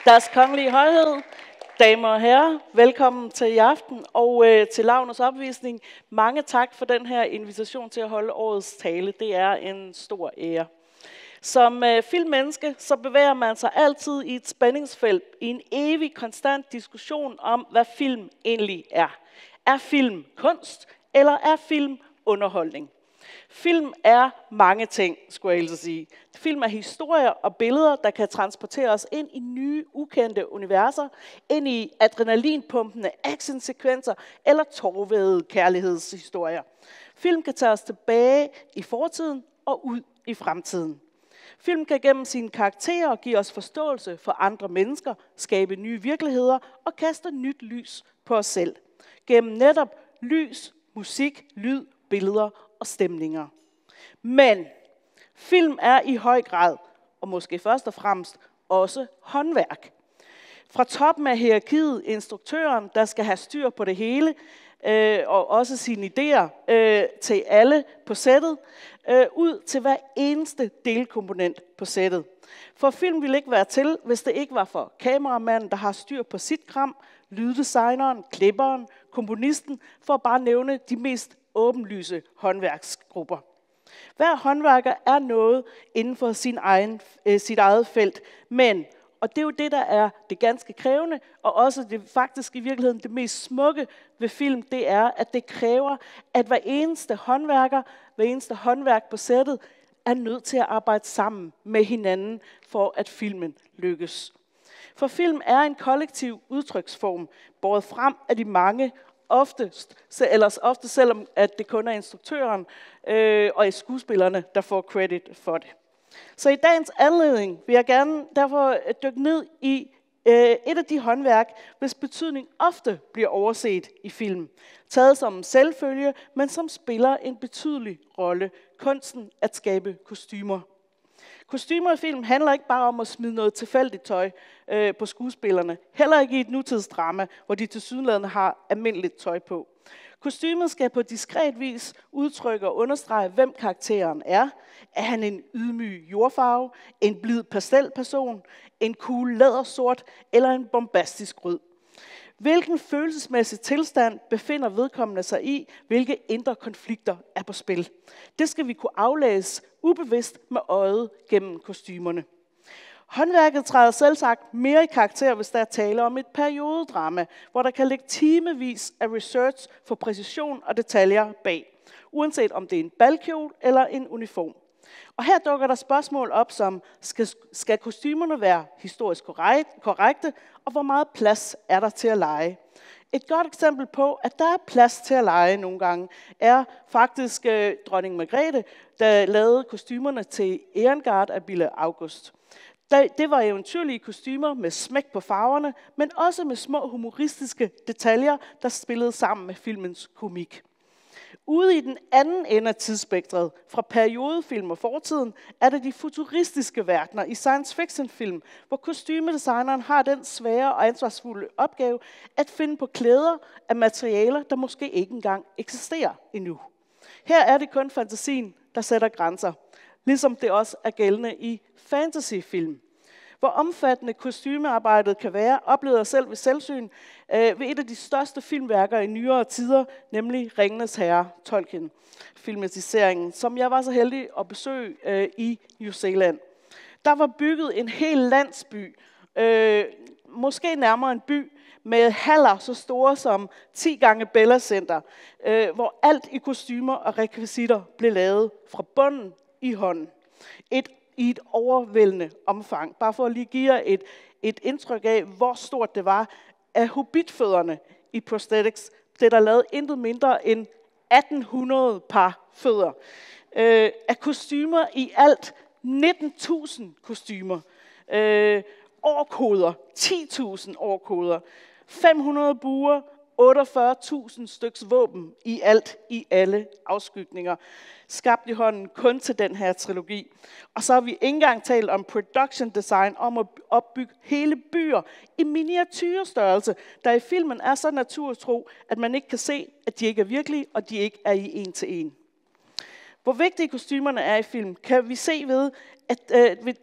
Deres kongelige højhed, damer og herrer, velkommen til i aften og til Launers opvisning. Mange tak for den her invitation til at holde årets tale. Det er en stor ære. Som filmmenneske så bevæger man sig altid i et spændingsfelt, i en evig konstant diskussion om, hvad film egentlig er. Er film kunst, eller er film underholdning? Film er mange ting, skulle jeg helst sige. Film er historier og billeder, der kan transportere os ind i nye, ukendte universer, ind i adrenalinpumpende actionsekvenser eller tårvædede kærlighedshistorier. Film kan tage os tilbage i fortiden og ud i fremtiden. Film kan gennem sine karakterer give os forståelse for andre mennesker, skabe nye virkeligheder og kaste nyt lys på os selv. Gennem netop lys, musik, lyd, billeder og stemninger. Men film er i høj grad, og måske først og fremmest, også håndværk. Fra toppen af hierarkiet, instruktøren, der skal have styr på det hele, og også sine idéer til alle på sættet, ud til hver eneste delkomponent på sættet. For film ville ikke være til, hvis det ikke var for kameramanden, der har styr på sit kram, lyddesigneren, klipperen, komponisten, for at bare nævne de mest åbenlyse håndværksgrupper. Hver håndværker er noget inden for sit eget felt, men, og det er jo det, der er det ganske krævende, og også det faktisk i virkeligheden det mest smukke ved film, det er, at det kræver, at hver eneste håndværk på sættet, er nødt til at arbejde sammen med hinanden, for at filmen lykkes. For film er en kollektiv udtryksform, båret frem af de mange, ofte selvom at det kun er instruktøren og skuespillerne, der får credit for det. Så i dagens anledning vil jeg gerne derfor dykke ned i et af de håndværk, hvis betydning ofte bliver overset i film. Taget som en selvfølge, men som spiller en betydelig rolle. Kunsten at skabe kostymer. Kostymer i film handler ikke bare om at smide noget tilfældigt tøj på skuespillerne. Heller ikke i et nutidsdrama, hvor de tilsyneladende har almindeligt tøj på. Kostymet skal på diskret vis udtrykke og understrege, hvem karakteren er. Er han en ydmyg jordfarve, en blid pastelperson, en cool lædersort eller en bombastisk rød? Hvilken følelsesmæssig tilstand befinder vedkommende sig i? Hvilke indre konflikter er på spil? Det skal vi kunne aflæse ubevidst med øjet gennem kostymerne. Håndværket træder selvsagt mere i karakter, hvis der er tale om et periodedrama, hvor der kan ligge timevis af research for præcision og detaljer bag, uanset om det er en balkjole eller en uniform. Og her dukker der spørgsmål op som, skal kostymerne være historisk korrekte, og hvor meget plads er der til at lege? Et godt eksempel på, at der er plads til at lege nogle gange, er faktisk dronning Margrethe, der lavede kostymerne til Erengard af Bille August. Det var eventyrlige kostymer med smæk på farverne, men også med små humoristiske detaljer, der spillede sammen med filmens komik. Ude i den anden ende af tidsspektret, fra periodefilm og fortiden, er det de futuristiske verdener i science fiction film, hvor kostymedesigneren har den svære og ansvarsfulde opgave at finde på klæder af materialer, der måske ikke engang eksisterer endnu. Her er det kun fantasien, der sætter grænser, ligesom det også er gældende i fantasyfilm. Hvor omfattende kostymearbejdet kan være, oplevede jeg selv ved selvsyn ved et af de største filmværker i nyere tider, nemlig Ringenes Herre, Tolkien-filmatiseringen, som jeg var så heldig at besøge i New Zealand. Der var bygget en hel landsby, måske nærmere en by, med haller så store som 10 gange Bella Center, hvor alt i kostymer og rekvisitter blev lavet fra bunden i hånden. I et overvældende omfang. Bare for at lige give jer et indtryk af, hvor stort det var, af hobbitfødderne i prosthetics, blev der lavet intet mindre end 1800 par fødder. Af kostymer i alt 19.000 kostymer. Årkoder, 10.000 årkoder. 500 buer, 48.000 styks våben i alt, i alle afskygninger. Skabt i hånden kun til den her trilogi. Og så har vi ikke engang talt om production design, om at opbygge hele byer i miniatyrstørrelse, der i filmen er så naturtro, at man ikke kan se, at de ikke er virkelige, og de ikke er i en til en. Hvor vigtige kostymerne er i film, kan vi se ved,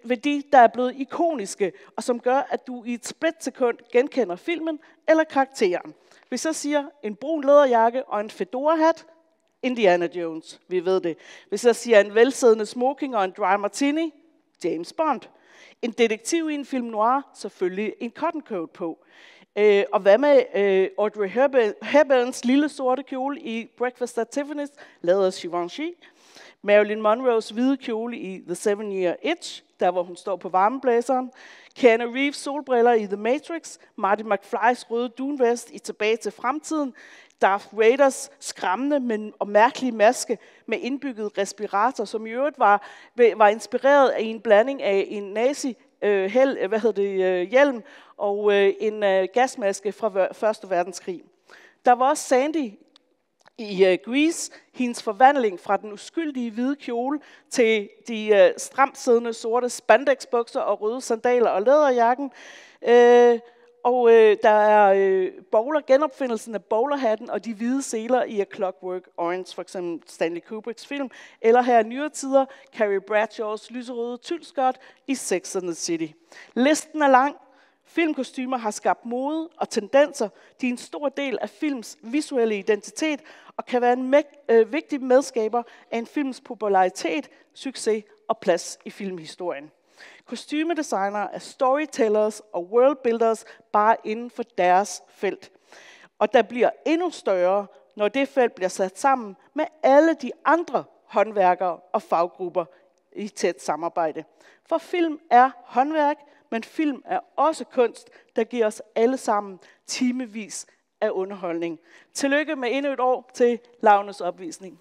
ved de, der er blevet ikoniske, og som gør, at du i et splitsekund genkender filmen eller karakteren. Hvis jeg siger en brun læderjakke og en fedora-hat, Indiana Jones, vi ved det. Hvis jeg siger en velsiddende smoking og en dry martini, James Bond. En detektiv i en film noir, selvfølgelig en cotton coat på. Og hvad med Audrey Hepburns lille sorte kjole i Breakfast at Tiffany's, lavet af Givenchy. Marilyn Monroes hvide kjole i The 7-Year Itch, der hvor hun står på varmeblæseren. Keanu Reeves solbriller i The Matrix. Marty McFlys røde dunvest i Tilbage til fremtiden. Darth Vaders skræmmende og mærkelige maske med indbygget respirator, som i øvrigt var inspireret af en blanding af en nazi hjelm og en gasmaske fra 1. verdenskrig. Der var også Sandy i Grease, hendes forvandling fra den uskyldige hvide kjole til de stramt siddende sorte spandexbukser og røde sandaler og læderjakken. Der er genopfindelsen af bowlerhatten og de hvide seler i A Clockwork Orange, for eksempel Stanley Kubricks film, eller her i nyere tider, Carrie Bradshaws lyserøde tyldskørt i Sex and the City. Listen er lang. Filmkostymer har skabt mode og tendenser. De er en stor del af films visuelle identitet og kan være en vigtig medskaber af en films popularitet, succes og plads i filmhistorien. Kostymedesignere er storytellers og worldbuilders bare inden for deres felt. Og der bliver endnu større, når det felt bliver sat sammen med alle de andre håndværkere og faggrupper i tæt samarbejde. For film er håndværk, men film er også kunst, der giver os alle sammen timevis af underholdning. Tillykke med endnu et år til Lavnes opvisning.